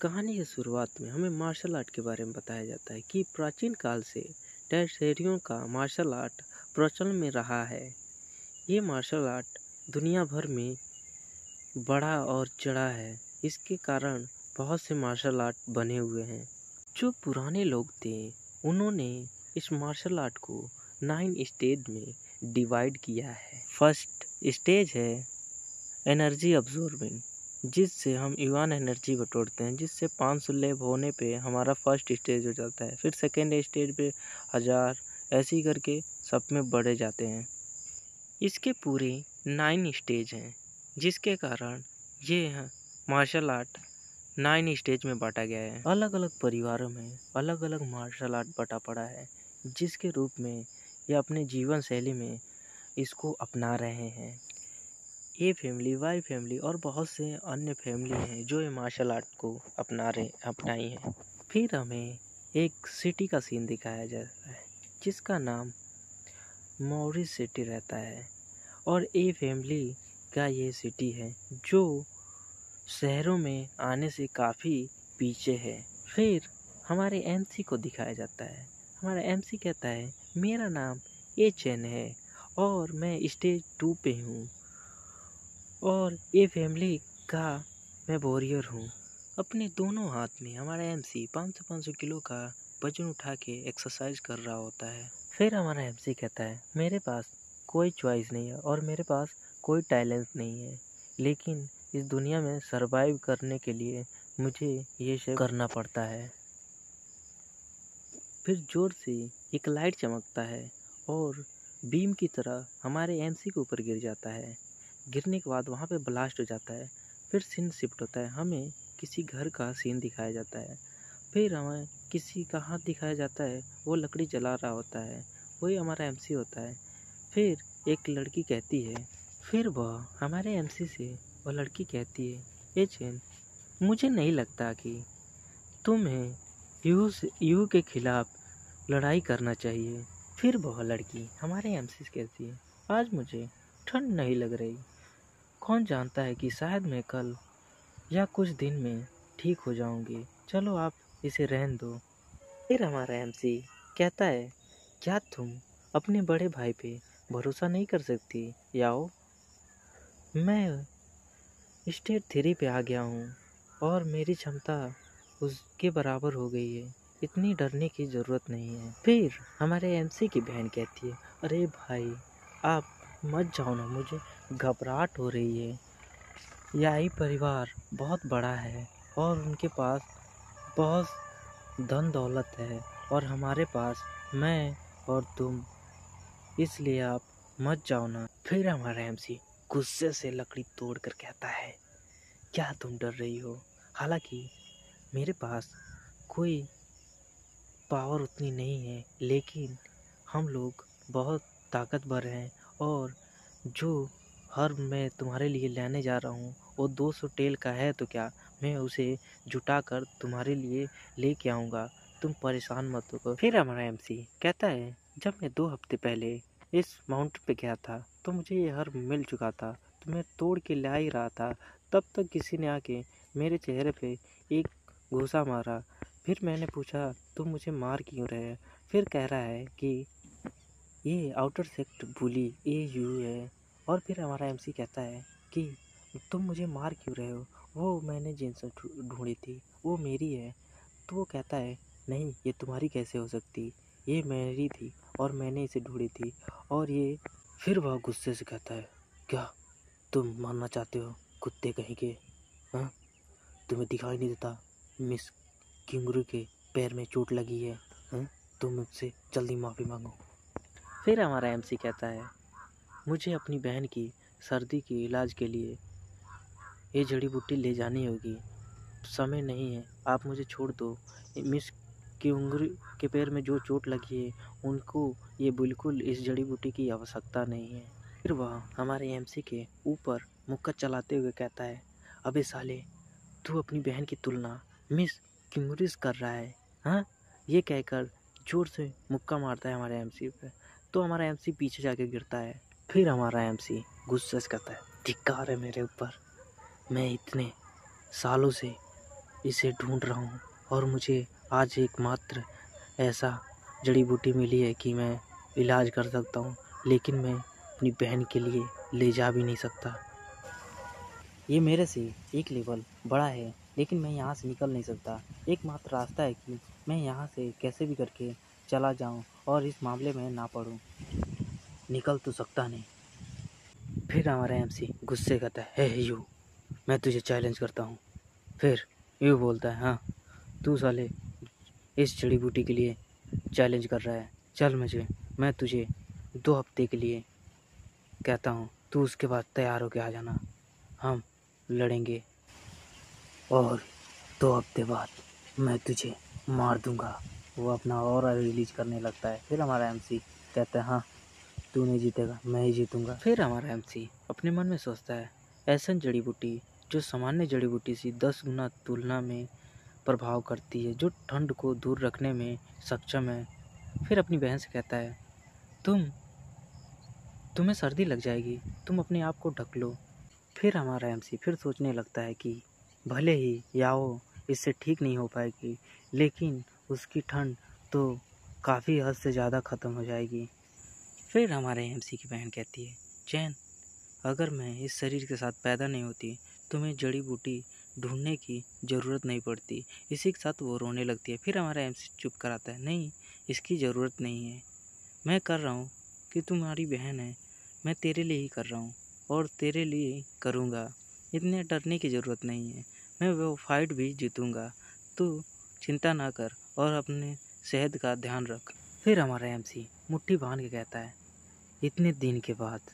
कहानी की शुरुआत में हमें मार्शल आर्ट के बारे में बताया जाता है कि प्राचीन काल से टैटसेरियों का मार्शल आर्ट प्रचलन में रहा है। ये मार्शल आर्ट दुनिया भर में बढ़ा और चढ़ा है। इसके कारण बहुत से मार्शल आर्ट बने हुए हैं। जो पुराने लोग थे उन्होंने इस मार्शल आर्ट को 9 स्टेज में डिवाइड किया है। फर्स्ट स्टेज है एनर्जी अब्जॉर्बिंग, जिससे हम इवान एनर्जी बटोरते हैं, जिससे 500 लेव होने पे हमारा फर्स्ट स्टेज हो जाता है। फिर सेकेंड स्टेज पे 1000 ऐसे ही करके सब में बढ़े जाते हैं। इसके पूरे 9 स्टेज हैं, जिसके कारण ये मार्शल आर्ट 9 स्टेज में बांटा गया है। अलग अलग परिवारों में अलग अलग मार्शल आर्ट बटा पड़ा है, जिसके रूप में ये अपने जीवन शैली में इसको अपना रहे हैं। ए फैमिली, वाई फैमिली और बहुत से अन्य फैमिली हैं जो ये मार्शल आर्ट को अपनाई हैं। फिर हमें एक सिटी का सीन दिखाया जाता है जिसका नाम मॉरिस सिटी रहता है, और ए फैमिली का ये सिटी है जो शहरों में आने से काफ़ी पीछे है। फिर हमारे एमसी को दिखाया जाता है। हमारा एमसी कहता है मेरा नाम एचएन है और मैं स्टेज 2 पे हूँ और ये फैमिली का मैं वॉरियर हूँ। अपने दोनों हाथ में हमारा एमसी 500 किलो का वजन उठा के एक्सरसाइज कर रहा होता है। फिर हमारा एमसी कहता है मेरे पास कोई चॉइस नहीं है और मेरे पास कोई टैलेंट नहीं है, लेकिन इस दुनिया में सरवाइव करने के लिए मुझे ये सब करना पड़ता है। फिर जोर से एक लाइट चमकता है और बीम की तरह हमारे एमसी के ऊपर गिर जाता है। गिरने के बाद वहाँ पे ब्लास्ट हो जाता है। फिर सीन शिफ्ट होता है, हमें किसी घर का सीन दिखाया जाता है। फिर हमें किसी का हाथ दिखाया जाता है, वो लकड़ी जला रहा होता है, वही हमारा एमसी होता है। फिर एक लड़की कहती है, फिर वह हमारे एमसी से वह लड़की कहती है ए चैन, मुझे नहीं लगता कि तुम्हें यू के खिलाफ लड़ाई करना चाहिए। फिर वह लड़की हमारे एमसी से कहती है आज मुझे ठंड नहीं लग रही, कौन जानता है कि शायद मैं कल या कुछ दिन में ठीक हो जाऊंगी, चलो आप इसे रहने दो। फिर हमारा एमसी कहता है क्या तुम अपने बड़े भाई पे भरोसा नहीं कर सकती याओ? मैं स्टेज 3 पे आ गया हूँ और मेरी क्षमता उसके बराबर हो गई है, इतनी डरने की ज़रूरत नहीं है। फिर हमारे एमसी की बहन कहती है अरे भाई आप मत जाओ ना, मुझे घबराहट हो रही है। यही परिवार बहुत बड़ा है और उनके पास बहुत धन दौलत है और हमारे पास मैं और तुम, इसलिए आप मत जाओ ना। फिर हमारा एमसी गुस्से से लकड़ी तोड़कर कहता है क्या तुम डर रही हो? हालांकि मेरे पास कोई पावर उतनी नहीं है, लेकिन हम लोग बहुत ताकतवर हैं और जो हर मैं तुम्हारे लिए लाने जा रहा हूँ वो 200 टेल का है, तो क्या मैं उसे जुटाकर तुम्हारे लिए लेके आऊँगा, तुम परेशान मत हो। फिर हमारा एमसी कहता है जब मैं 2 हफ्ते पहले इस माउंटेन पे गया था तो मुझे ये हर मिल चुका था, तो मैं तोड़ के ला ही रहा था, तब तक किसी ने आके मेरे चेहरे पे एक घूंसा मारा। फिर मैंने पूछा तुम मुझे मार क्यों रहे हैं? फिर कह रहा है कि ये आउटर सेक्ट बुली AU है। और फिर हमारा एमसी कहता है कि तुम मुझे मार क्यों रहे हो? वो मैंने जींस ढूंढी थी, वो मेरी है। तो वो कहता है नहीं, ये तुम्हारी कैसे हो सकती, ये मेरी थी और मैंने इसे ढूंढी थी। और ये फिर वह गुस्से से कहता है क्या तुम मारना चाहते हो कुत्ते कहीं के? हाँ, तुम्हें दिखाई नहीं देता मिस किंगरू के पैर में चोट लगी है? हाँ, तुम मुझसे जल्दी माफ़ी मांगो। फिर हमारा एमसी कहता है मुझे अपनी बहन की सर्दी के इलाज के लिए ये जड़ी बूटी ले जानी होगी, समय नहीं है, आप मुझे छोड़ दो। मिस किंगरू के पैर में जो चोट लगी है उनको ये बिल्कुल इस जड़ी बूटी की आवश्यकता नहीं है। फिर वह हमारे एमसी के ऊपर मुक्का चलाते हुए कहता है अबे साले, तू अपनी बहन की तुलना मिस किंगरू से कर रहा है? हाँ, ये कहकर जोर से मुक्का मारता है हमारे एमसी पे, तो हमारा एमसी पीछे जाके गिरता है। फिर हमारा एमसी गुस्से से कहता है धिक्कार है मेरे ऊपर, मैं इतने सालों से इसे ढूंढ रहा हूँ और मुझे आज एकमात्र ऐसा जड़ी बूटी मिली है कि मैं इलाज कर सकता हूँ, लेकिन मैं अपनी बहन के लिए ले जा भी नहीं सकता। ये मेरे से एक लेवल बड़ा है, लेकिन मैं यहाँ से निकल नहीं सकता। एकमात्र रास्ता है कि मैं यहाँ से कैसे भी करके चला जाऊँ और इस मामले में ना पड़ूँ। निकल तो सकता नहीं। फिर हमारा एमसी गुस्से करता है, हे यू, मैं तुझे चैलेंज करता हूँ। फिर यू बोलता है, हाँ तू साले इस जड़ी बूटी के लिए चैलेंज कर रहा है, चल मैं तुझे 2 हफ्ते के लिए कहता हूँ, तू उसके बाद तैयार होके आ जाना, हम लड़ेंगे और 2 हफ्ते बाद मैं तुझे मार दूंगा। वो अपना ऑरा रिलीज करने लगता है। फिर हमारा एमसी कहता है, हाँ तू नहीं जीतेगा, मैं ही जीतूंगा। फिर हमारा एमसी अपने मन में सोचता है, ऐसा जड़ी बूटी जो सामान्य जड़ी बूटी से 10 गुना तुलना में प्रभाव करती है, जो ठंड को दूर रखने में सक्षम है। फिर अपनी बहन से कहता है, तुम्हें सर्दी लग जाएगी, तुम अपने आप को ढक लो। फिर हमारा एमसी फिर सोचने लगता है कि भले ही याओ इससे ठीक नहीं हो पाएगी, लेकिन उसकी ठंड तो काफ़ी हद से ज़्यादा ख़त्म हो जाएगी। फिर हमारे एमसी की बहन कहती है, चैन, अगर मैं इस शरीर के साथ पैदा नहीं होती तो मैं जड़ी बूटी ढूंढने की ज़रूरत नहीं पड़ती। इसी के साथ वो रोने लगती है। फिर हमारा एमसी चुप कराता है, नहीं इसकी ज़रूरत नहीं है, मैं कर रहा हूँ कि तुम्हारी बहन है, मैं तेरे लिए ही कर रहा हूँ और तेरे लिए ही करूँगा, इतने डरने की ज़रूरत नहीं है, मैं वो फाइट भी जीतूँगा, तू चिंता ना कर और अपने सेहत का ध्यान रख। फिर हमारा एमसी मुट्ठी बांध के कहता है, इतने दिन के बाद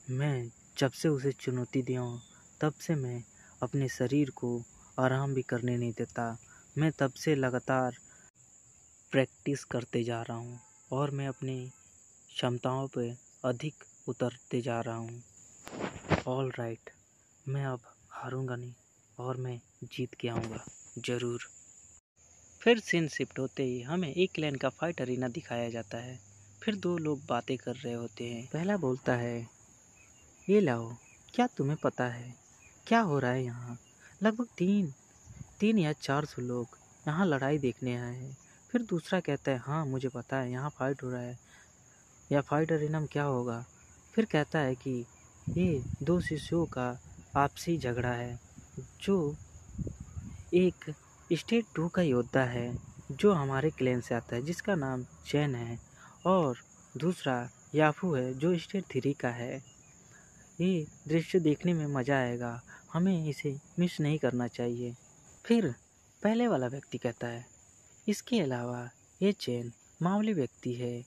मैं जब से उसे चुनौती दिया हूँ, तब से मैं अपने शरीर को आराम भी करने नहीं देता। मैं तब से लगातार प्रैक्टिस करते जा रहा हूँ और मैं अपनी क्षमताओं पे अधिक उतरते जा रहा हूँ। ऑल राइट, मैं अब हारूंगा नहीं और मैं जीत के आऊँगा ज़रूर। फिर सीन शिफ्ट होते ही हमें एक लेन का फाइट अरीना दिखाया जाता है। फिर 2 लोग बातें कर रहे होते हैं। पहला बोलता है, ये लाओ, क्या तुम्हें पता है क्या हो रहा है यहाँ? लगभग 3 या 400 लोग यहाँ लड़ाई देखने आए हैं। फिर दूसरा कहता है, हाँ मुझे पता है यहाँ फाइट हो रहा है, या फाइट अरीना में क्या होगा। फिर कहता है कि ये 2 शिष्यों का आपसी झगड़ा है, जो एक स्टेट 2 का योद्धा है जो हमारे क्लैन से आता है, जिसका नाम चैन है, और दूसरा याफू है जो स्टेट 3 का है। ये दृश्य देखने में मज़ा आएगा, हमें इसे मिस नहीं करना चाहिए। फिर पहले वाला व्यक्ति कहता है, इसके अलावा ये चैन मामूली व्यक्ति है,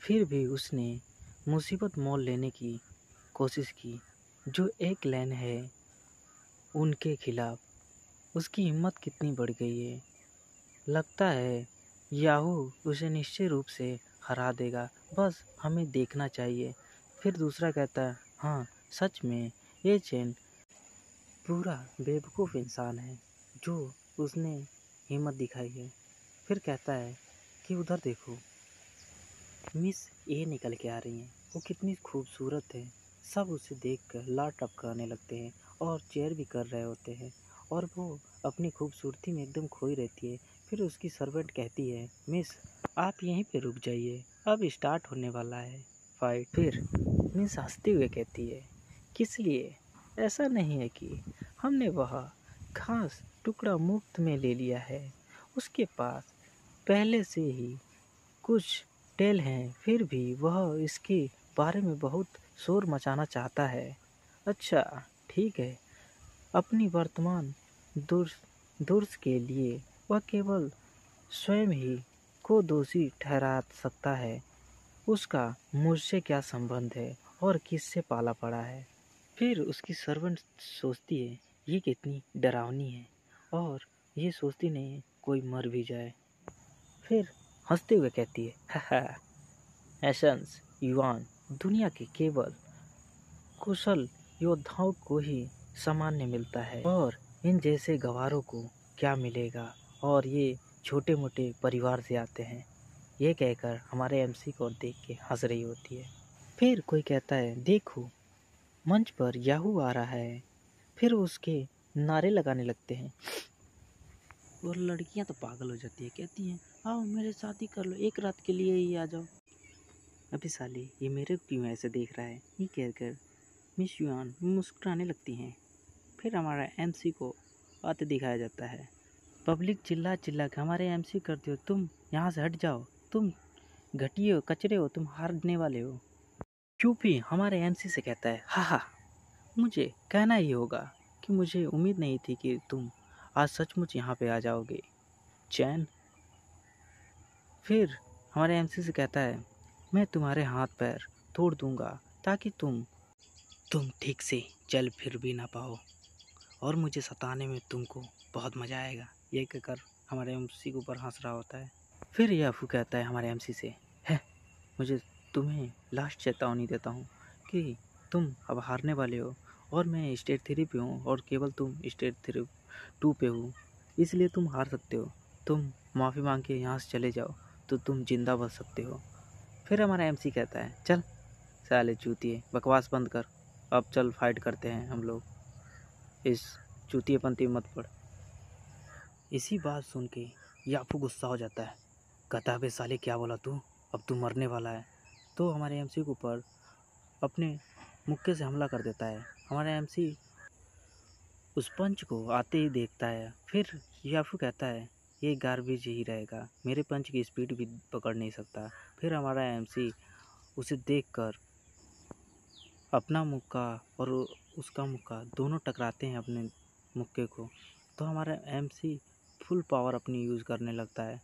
फिर भी उसने मुसीबत मोल लेने की कोशिश की। जो एक लैन है उनके खिलाफ, उसकी हिम्मत कितनी बढ़ गई है। लगता है याहू उसे निश्चित रूप से हरा देगा, बस हमें देखना चाहिए। फिर दूसरा कहता है, हाँ सच में ये चैन पूरा बेवकूफ़ इंसान है जो उसने हिम्मत दिखाई है। फिर कहता है कि उधर देखो, मिस ए निकल के आ रही हैं, वो कितनी खूबसूरत है। सब उसे देखकर लार टपकाने लगते हैं और चेयर भी कर रहे होते हैं और वो अपनी खूबसूरती में एकदम खोई रहती है। फिर उसकी सर्वेंट कहती है, मिस आप यहीं पे रुक जाइए, अब स्टार्ट होने वाला है फाइट। फिर मिस हंसते हुए कहती है, किस लिए? ऐसा नहीं है कि हमने वह घास टुकड़ा मुफ्त में ले लिया है, उसके पास पहले से ही कुछ टेल हैं, फिर भी वह इसके बारे में बहुत शोर मचाना चाहता है। अच्छा ठीक है, अपनी वर्तमान दुर्स के लिए वह केवल स्वयं ही को दोषी ठहरा सकता है। उसका मुझसे क्या संबंध है और किससे पाला पड़ा है? फिर उसकी सर्वेंट सोचती है, ये कितनी डरावनी है, और ये सोचती नहीं है कोई मर भी जाए। फिर हंसते हुए कहती है, हा एसेंस युआन दुनिया के केवल कुशल योद्धाओं को ही सामान्य मिलता है, और इन जैसे गवारों को क्या मिलेगा, और ये छोटे मोटे परिवार से आते हैं। ये कहकर हमारे एमसी को देख के हंस रही होती है। फिर कोई कहता है, देखो मंच पर याहू आ रहा है। फिर उसके नारे लगाने लगते हैं, और लड़कियां तो पागल हो जाती है, कहती हैं आओ मेरे शादी कर लो, एक रात के लिए ही आ जाओ। अबे साले ये मेरे को क्यों ऐसे देख रहा है, ये कहकर मिस युआन मुस्कुराने लगती हैं। फिर हमारा एमसी को आते दिखाया जाता है। पब्लिक चिल्ला चिल्ला के हमारे एमसी करते हो, तुम यहाँ से हट जाओ, तुम घटिया हो, कचरे हो, तुम हारने वाले हो। चुप्पी हमारे एमसी से कहता है हा, मुझे कहना ही होगा कि मुझे उम्मीद नहीं थी कि तुम आज सचमुच यहाँ पे आ जाओगे चैन। फिर हमारे एमसी से कहता है मैं तुम्हारे हाथ पैर तोड़ दूंगा ताकि तुम ठीक से चल फिर भी ना पाओ और मुझे सताने में तुमको बहुत मज़ा आएगा। ये कहकर हमारे एमसी के ऊपर हंस रहा होता है। फिर याफू कहता है हमारे एमसी से है मुझे तुम्हें लास्ट चेतावनी देता हूँ कि तुम अब हारने वाले हो और मैं स्टेज 3 पे हूँ और केवल तुम स्टेज 2 पे हो, इसलिए तुम हार सकते हो। तुम माफ़ी मांग के यहाँ से चले जाओ तो तुम जिंदा बच सकते हो। फिर हमारा एमसी कहता है चल साले चूतिए, बकवास बंद कर, अब चल फाइट करते हैं हम लोग, इस चूतिएपंती मत पड़। इसी बात सुन के याफू गुस्सा हो जाता है, कहता है बे साले क्या बोला तू, अब तू मरने वाला है। तो हमारे एमसी के ऊपर अपने मुक्के से हमला कर देता है। हमारा एमसी उस पंच को आते ही देखता है। फिर याफू कहता है ये गार्बेज ही रहेगा, मेरे पंच की स्पीड भी पकड़ नहीं सकता। फिर हमारा एमसी उसे देखकर अपना मुक्का और उसका मुक्का दोनों टकराते हैं अपने मुक्के को। तो हमारा एमसी फुल पावर अपनी यूज़ करने लगता है।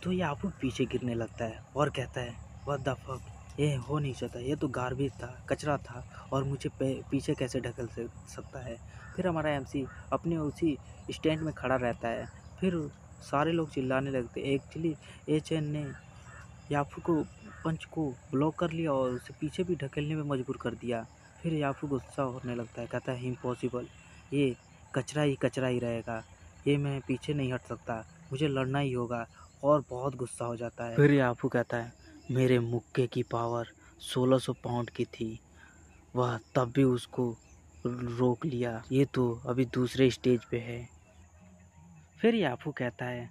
तो याफू पीछे गिरने लगता है और कहता है व्हाट द फक, ये हो नहीं सकता, ये तो गार्बेज था, कचरा था और मुझे पीछे कैसे ढकल सकता है। फिर हमारा एमसी अपने उसी स्टैंड में खड़ा रहता है। फिर सारे लोग चिल्लाने लगते। एक्चुअली एचएन ने याफू को पंच को ब्लॉक कर लिया और उसे पीछे भी ढकेलने में मजबूर कर दिया। फिर याफू गुस्सा होने लगता है, कहता है इम्पॉसिबल, ये कचरा ही रहेगा, ये मैं पीछे नहीं हट सकता, मुझे लड़ना ही होगा। और बहुत गुस्सा हो जाता है। फिर याफू कहता है मेरे मुक्के की पावर 1600 पाउंड की थी, वह तब भी उसको रोक लिया, ये तो अभी दूसरे स्टेज पे है। फिर याफू कहता है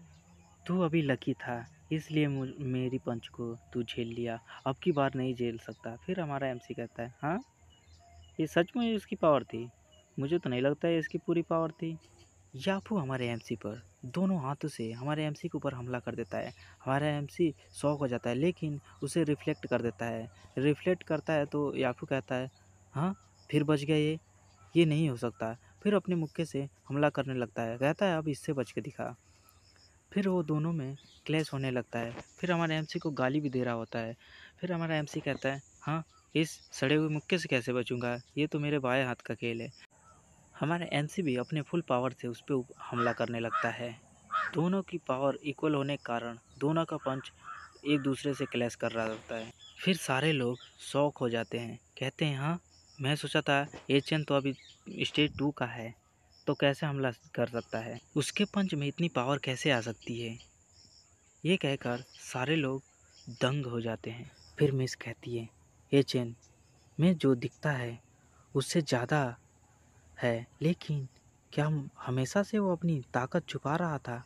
तू अभी लकी था, इसलिए मेरी पंच को तू झेल लिया, अब की बार नहीं झेल सकता। फिर हमारा एमसी कहता है हाँ ये सच में इसकी पावर थी, मुझे तो नहीं लगता है इसकी पूरी पावर थी। याफू हमारे एमसी पर दोनों हाथों से हमारे एमसी के ऊपर हमला कर देता है। हमारा एमसी शॉक हो जाता है लेकिन उसे रिफ्लेक्ट कर देता है। रिफ्लेक्ट करता है तो याफू कहता है हाँ फिर बच गया ये नहीं हो सकता। फिर अपने मुक्के से हमला करने लगता है, कहता है अब इससे बच के दिखा। फिर वो दोनों में क्लैश होने लगता है। फिर हमारे एमसी को गाली भी दे रहा होता है। फिर हमारा एमसी कहता है हाँ इस सड़े हुए मुक्के से कैसे बचूंगा, ये तो मेरे बाएं हाथ का खेल है। हमारा एमसी भी अपने फुल पावर से उस पर हमला करने लगता है। दोनों की पावर इक्वल होने के कारण दोनों का पंच एक दूसरे से क्लैश कर रहा होता है। फिर सारे लोग शॉक हो जाते हैं, कहते हैं हाँ मैं सोचा था एचएन तो अभी स्टेज 2 का है तो कैसे हमला कर सकता है, उसके पंच में इतनी पावर कैसे आ सकती है। ये कहकर सारे लोग दंग हो जाते हैं। फिर मिस कहती है एचएन में जो दिखता है उससे ज़्यादा है, लेकिन क्या हमेशा से वो अपनी ताकत छुपा रहा था,